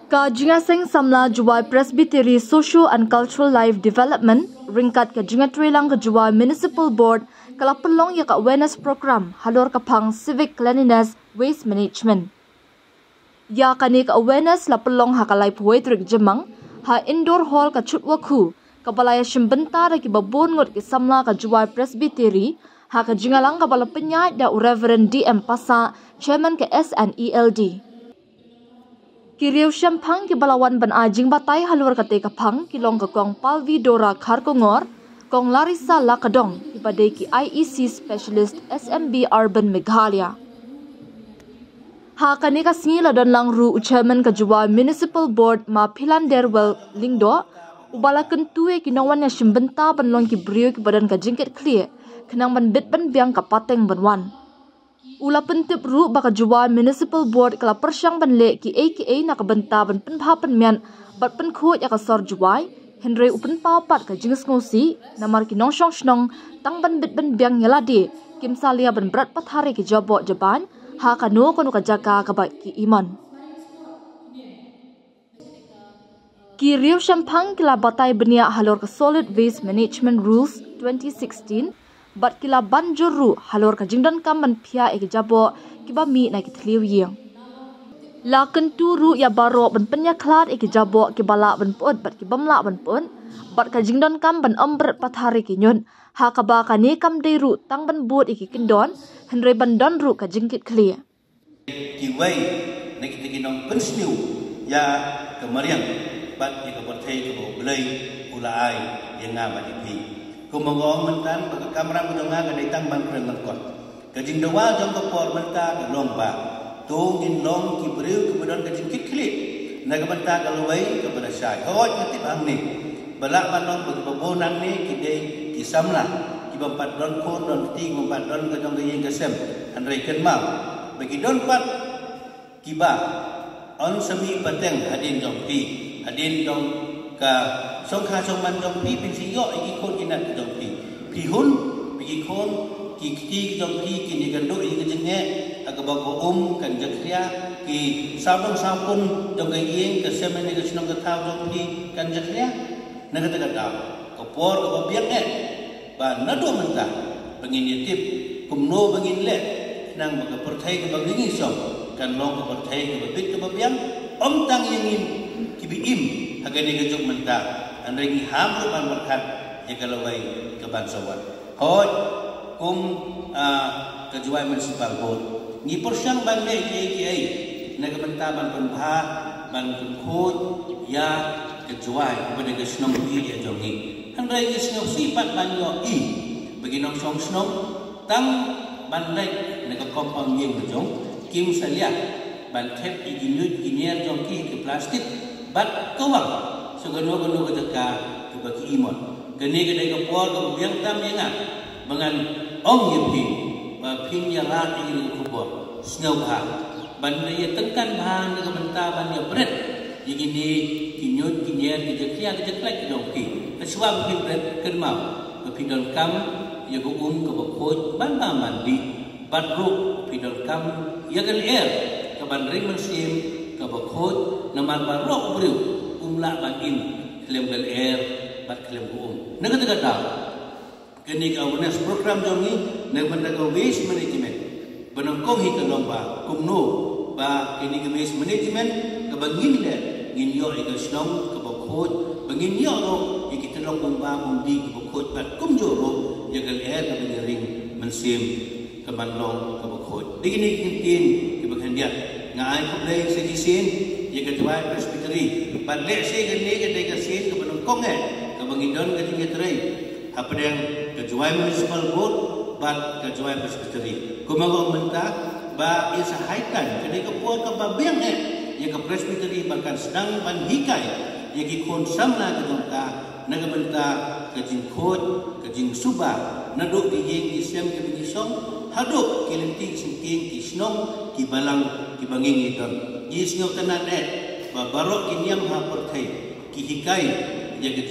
Kajingaseng samla juwai Presbytery Social and Cultural Life Development ringkat kajingatrelang kejuai Municipal Board kalapelong ya ka awareness program halor kapang civic cleanliness waste management. Ya kani ka awareness lapelong hakalai puwetrik jemang ha indoor hall ka chutwaku kabalaya shimbenta da ki babon ngot ki samla kajuai Presbytery ha kajingalang kabala penyai da Reverend DM Pasa chairman ke SNELD. Kiriu Shampang ki balawan ban ajing batai halur kate kapang kilong kong Palvi Dora Kharkongor kong Larissa Lakadong ki badai ki IEC Specialist SMB Urban Meghalaya. Ha kani ka singila don lang ru chairman ka juwa Municipal Board ma Philanderwell Lingdo ubala kentue ki nawan ya shimbenta ban long ki brio ki badan ka jingket clear kenang ban bit ban biang ka pateng banwan. Ula pentip ru baka juwa Municipal Board kala persyang ban le ki AKA nakabenta ban penpha penmian bat penkhut ya kasor juwai Henry upen papat ka jinges ngosi namar ki nongshong shnong tang ban bit ban biang yaladi kim salia ban berat pathare ki jabo jaban ha kanu kono ka jaka ka ba ki iman. Ki Riu Shampang kila batai benia halor ka Solid Waste Management Rules 2016 bat kila banjuru halor ka jingdan kamban pia e jabo kiba mi na ki thliu yeng la kenturu ya baro ban penya klat e jabo ki bala ban pot bat ki bamla ban pon bat ka jingdan kam ban ombret pathari ki nyon ha ka ba ka ne kam dei ru tang ban bot e kindon henre ban don ru ka jingkit clear ki wei na ki tiginong pensniu ya kemariang bat ki ka bothei ki bo blai ulai yang ngama di pi kumangong mentan bagi kamera budonga ka ditang ban kreng ngkot kajing dawa jong ko por menta ka long ba tu ngin long ki breu ki budon kajing kikli na ka menta ka luwai ka pada syai hoj ngati bang ni balak banong bagi babonan ni ki dei ki samla ki bampat don ko don ti bampat don ka jong yeng ka sem anrei ken mau bagi don pat ki ba on sami pateng hadin jong ti hadin dong ka song kha song man jong pi pin si yo iki kon kinat jong pi pi hun pi kon ki ki jong pi ki ni kan do i ke jenge aga ba ko kan jakria ki sabong sapun jong ga yeng ke semen ni ke snong ka thaw jong pi kan jakria na ka ta ko por ko biak e ba na do menta bangin yatip kumno bangin le nang ba ka perthai ka bangingi som kan long ka perthai ka bit ka biang om tang yengin ki bi im hagani gejok menta anrengi hamru ban berkat ya kalawai ke bangsawan hoj kum kejuai municipal board ni persyang ban le ki na ka menta ban penpha ban penkhut ya kejuai pada ke snong pi ya jongi anrei ke snong sifat ban yo i bagi nong song snong tang ban le na ka kompang yeng jong kim salia ban thep i ginyut ginyer jong ki ke plastik bat kawang segano-gano ka jaka ke bagi imon gani ka dai ka por ka biang tam yenga bangan ong yepi ba pin ya rat i ku bor snau ha ban ye tengkan ban ka benta ban ya bret yigini kinyut kinyer ki jakya ka jaklak ki dong ki aswa pin bret ken mau ka pindon kam ya ku ka bokoj ban ba mandi bat ru pindon kam ya gal er ka ban ring mensim ka bokoj naman ba ro bru umla ban in klem gal air bat klem naga taga ta kini ka awareness program jongi na banda ka waste management banang kong hi ka lomba kumno ba kini ka waste management ka bangin le ngin yo ka snong ka bakhot bangin yo ro ikitlong bomba bombi ka bakhot bat kumjo ro ya gal air ka ring mansim ka banlong ka bakhot digini kintin ka baghandia ngai ko dai sa gisin ya kejuai Presbytery ban le se gani ke dai ka sin ka banong kong ka bangidon ka tingetrai apa yang kejuai Municipal Board ban kejuai Presbytery kumagong menta ba isa haitan kini ka po ka babiang ya ka Presbytery bahkan sedang ban hikai ya ki kon samla ka dongka nagamenta ka jingkhot ka jing suba naduk di yeng ki sem ki bigisong haduk ki lenting singking ki snong ki balang ki banging idon is ngau tanan ba barok ki niam ha perthai ki hikai ya ka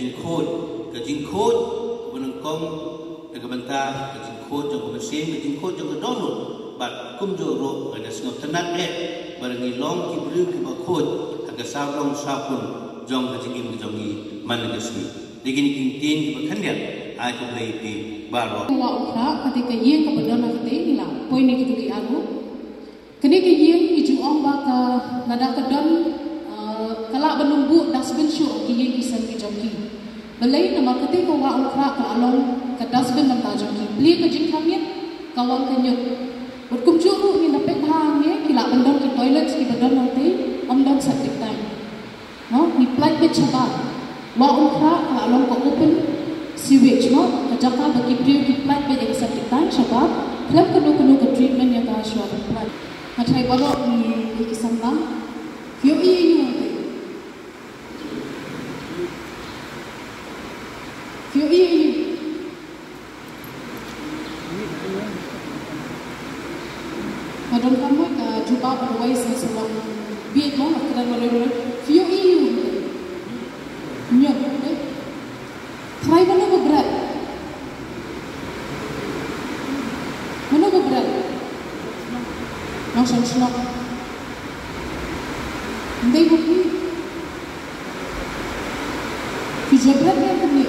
jingkhot bunung kong nagamenta ka jingkhot jong ka sem ka jingkhot jong ka donut bat kumjo ro ada ngau tanan barangi long ki bru ki bakhot ke sablong sapun jong ke jingin ke jongi mana ke sini digini kintin ke berkendian ai ke play di baro wa ukra ketika ia ke bedana kete nila poin ini kedugi aku ketika ia iju amba ke nada kedon kalak benumbu dasbin syuk ia kisan ke jongi belai nama ketika wa ukra ke along ke dasbin dan tajongki beli ke jingkamian kawan kenyuk berkumjuru ni dapat hangnya kila bendon ke toilet ki bedon nanti omdon septic tank no ni plug be chabal wa ukra ka along ko open sewage no kajaka bagi priu ki plug be yang septic tank chabal klub kenu ke treatment yang ka shwa plug matai balo ni kisambang kyo ini kyo ini Madon kamu ke jumpa berway sesuatu biar mau nak kena mereka view EU nyok, try mana berat, langsung senok, ndai bukti, visa berat yang kini,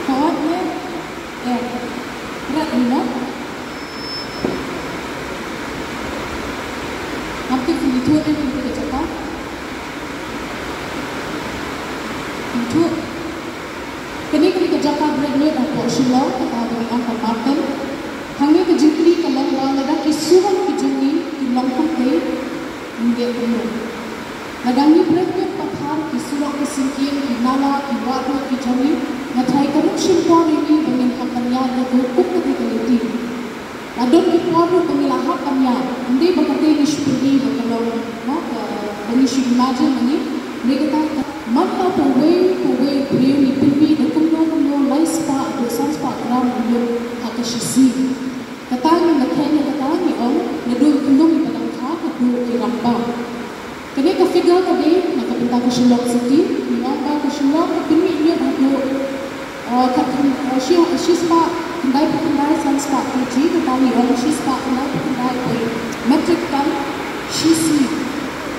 kawatnya, berat ni nak. Hampir itu ada yang kita cakap. Itu, kini kita cakap berani apa silau kita beri angkat makan. Hanya kejengkli kalau orang ada kisuan kejengkli di longkang kei, dia penuh. Nadani berani pathar kisuan kesingkian di nala di wadu kejengkli. Natai keruk simpon ini dengan hakanya dengan hukum ketika adon iporu pengilahap kanya hindi bakati ni shpili bakalo no bani shimajin ni mereka mata pawai priu ni pilmi de kumno laispa de sanspa kram yo hakashisi katang na kanya katang ni on nadu kulum padang kha kadu iramba kene ka figure ka de nakapinta ko shilok city ni amba ko shilok pilmi ni hado shispa kendai pendai sanspa kuji ketahui orang shispa kendai pendai koi metric ton shisi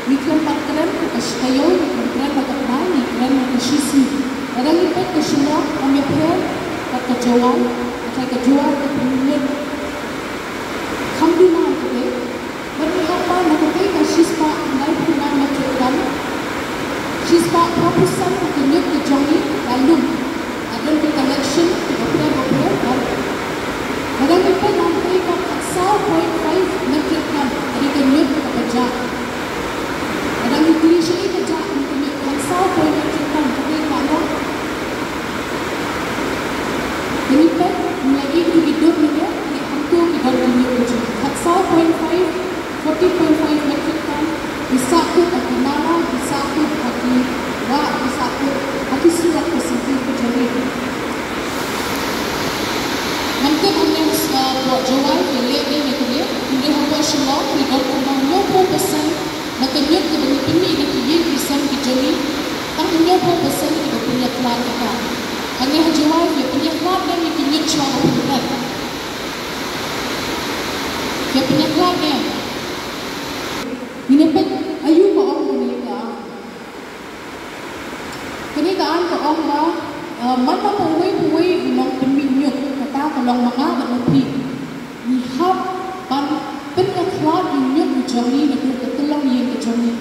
mikron patran kastayo mikron patran mikron shisi ada lipat ke shila ambil per kata jawab ke penyet kambina ke berapa apa nak ke shispa kendai pendai metric ton shispa propusan kenyuk ke jongi lalu ada di collection beberapa kadang kita nanti kat 0.5 metric ton dari kenyut ke kerja kadang itu isi kerja kenyut kan 0.5 metric ton tapi kalau ini pun lagi itu hidup ni di hantu kita kenyut kerja kat 0.5 40.5 metric ton bisa tu kaki nara bisa tu kaki wa bisa tu kaki surat kesimpulan kerja nanti हमने जवाब ले लेने के लिए हमने हमको शिलांग की डॉक्टर ने 90% नकलियत के बनी की ये किस्म की जमी तब 90% की बनी अखलाक का हमने जवाब ये बनी अखलाक ने की ये चुआ होता है ये बनी अखलाक ने इन्हें पे आयु को और कनेगा आन को और mana pawai long peminyuk kata kalau mga berlepi lihap pan penyaklat inyuk kejami itu ketelang yang kejami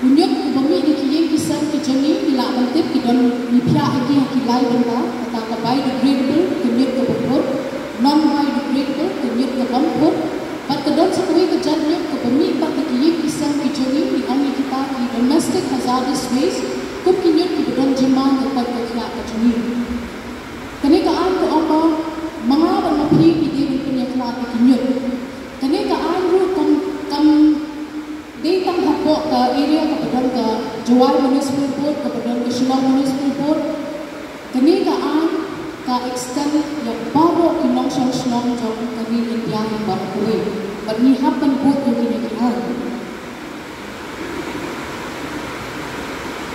inyuk bumi ni kiyeng kisah kejami bila bantip kidon nipya lagi hakilai benda kata ke biodegradable kenyuk ke bepur non biodegradable kenyuk ke bempur pat kedon sekui kejanyuk ke bumi pat kiyeng kisah kejami ni oni kita di domestic hazardous waste kup kinyut ki bedon jemang ke kelak kejami kenekaan ko apa mga berlepi di diri penyaklat kinyut kenekaan ru kam datang hapok ke area ke bedon ke Jual Municipal Board ke bedon ke Shillong Municipal Board kenekaan ka extend yang baru kinong Shillong jong kami India yang baru kuwi bernihapan buat yung kinyakihan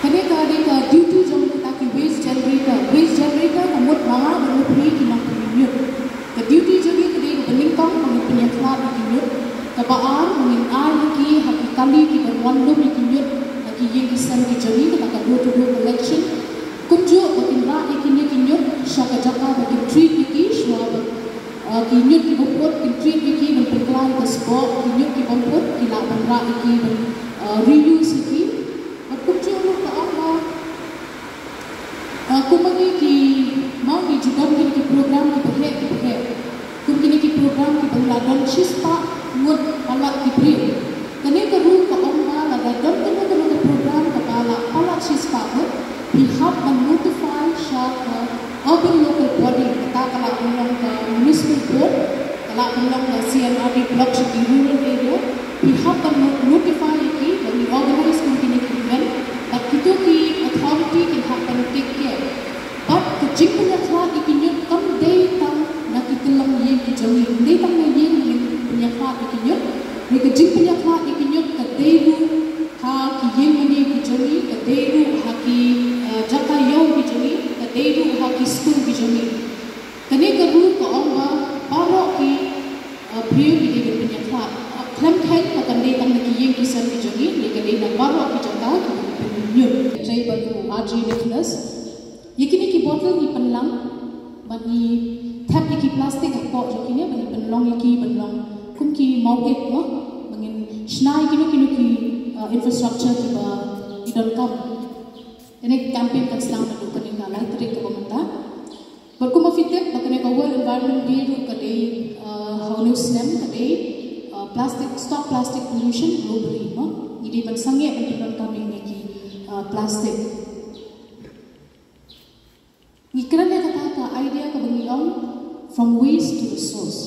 kenekaan duty jong kita ki waste generator namut mga berlepi kinong kinyut ke duty jong kita beningkong mga penyaklat kinyut kebaan mengin ai ki hakika barangkali kita wandum ikinyut lagi yang kisan kijani kita akan door-to-door election kunjuk bagi rak ikinya kinyut syaka jaka bagi treat iki syua kinyut ki bopot ki treat iki ben perkelai ke sebab kinyut ki bopot ki lak ban rak iki ben reuse iki kunjuk lu ka Allah aku bagi ki mau ki juga ki program ki berhek kini ki program ki pengladan chispa ngut alat ki bri kene ke ru ka Allah la dan kene ke program kepala alat chispa we have a notify shaka urban local body kata kala ulang ke municipal board kala ulang ke CNRD block di rural area we have a notify ki when we organize kini ki event but kita ki authority can happen take care but ke jingnya kala ikinyut kam day tang nak itulang ye ki jami day tang ye punya kala ikinyut ni ke jing punya kala ikinyut ke day ru ha ki ye mani ki jami ke day ru ha ki jaka yo ki jami ke day ru ha ki school ki jami kene ke ru ko ongba paro ki priyo ki de punya kala klam khen ka kan day tang ki ye ki san ki jami ni ke day na paro ki jaka ki nyut jai baru RJ Nicholas yakini ki bottle ni penlang bagi tap iki plastik apa jakini bagi penlong iki penlong kum ki mauget no bangin snai kini infrastructure ki ba idon kam ini campaign kan selang na dukan ni kalai tri ko mata berku mafitep bakane ka world environment day ru ka day how new slam ka day plastic stop plastic pollution globally no idi ban sange ban idon kam ni ki plastic Ngikiran dia kata idea ke bengilong from waste to resource.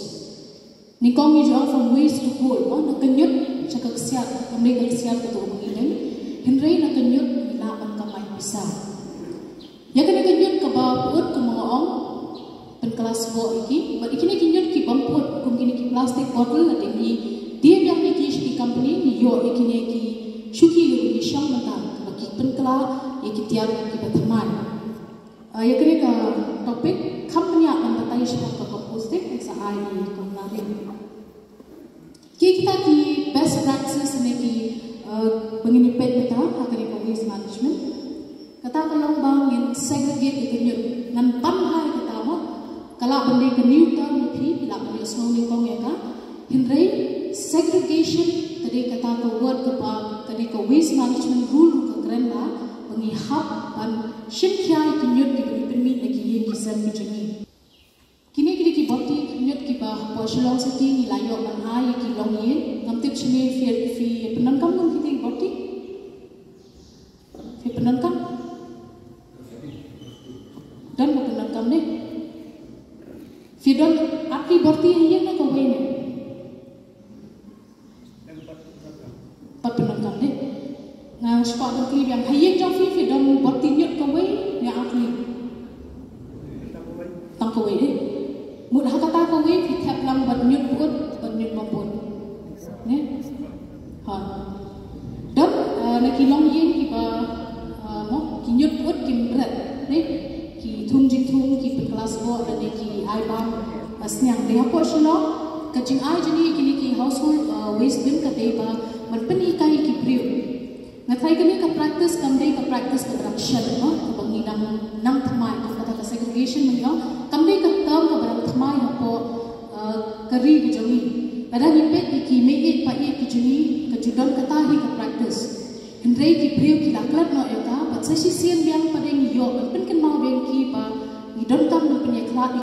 Nikong ni jual from waste to gold. Nak kenyut cakap kesiat, kami kesiat ke tu bengiling. Henry nak kenyut hilang kamai bisa. Ya kena kenyut ke baput ke mengaong pen kelas go iki. But ikini kenyut ki bamput kum kini ki plastic bottle ada ni. Dia yang ni ki company ni yo ikini ki syuki ki syang mentang bagi pen kelas iki tiar ki berteman. Ya kena ke topik company akan bertanya siapa ke composting SAI kemarin. Kita ki best practices ni ki begini pet kita akan ke waste management. Kata kalau bangin segregate ikanyut nan panhai kita mah kalau benda ke Newton ni bila benda snow ni kong ya ka hindrai segregation tadi kata ke word ke pa tadi ke waste management rule ke kerana mengihap dan syinkyai kinyut di bumi lagi ye kisan bijani kini ki boti kinyut ki ba poslong seti ni layo ban ai ki long yin nam tip chine fi penan kam nang kita boti fi penan kam dan penan kam ne fi don api boti ye na ko wene pat penan kam ne nga spot dan klip yang hayek jong fi don boti nyut ko we ya atli tang ko we de mud ha kata ko we fi tap lang ban nyut put ban nyut mampun ne ha don na ki long yin ki ba mo ki nyut put ki bret ne ki thung jing thung ki kelas bo dan ki ai bam asnyang de ha ko shno ka jing ai jani ki household waste bin ka de ba man pani kai ki priu ngatai kini ka practice kamdei ka practice ka production no bangi nang thamai ka kata segregation menyo kamdei ka term ka barang thamai hapo kari ki jami pada ni pet ki me it pa ye ki juni ka judon kata hi ka practice hendrei ki priu ki laklat no ya ka pat sa si sian biang padeng yo pen ken mau ben ki ba ni don kam pen ye kla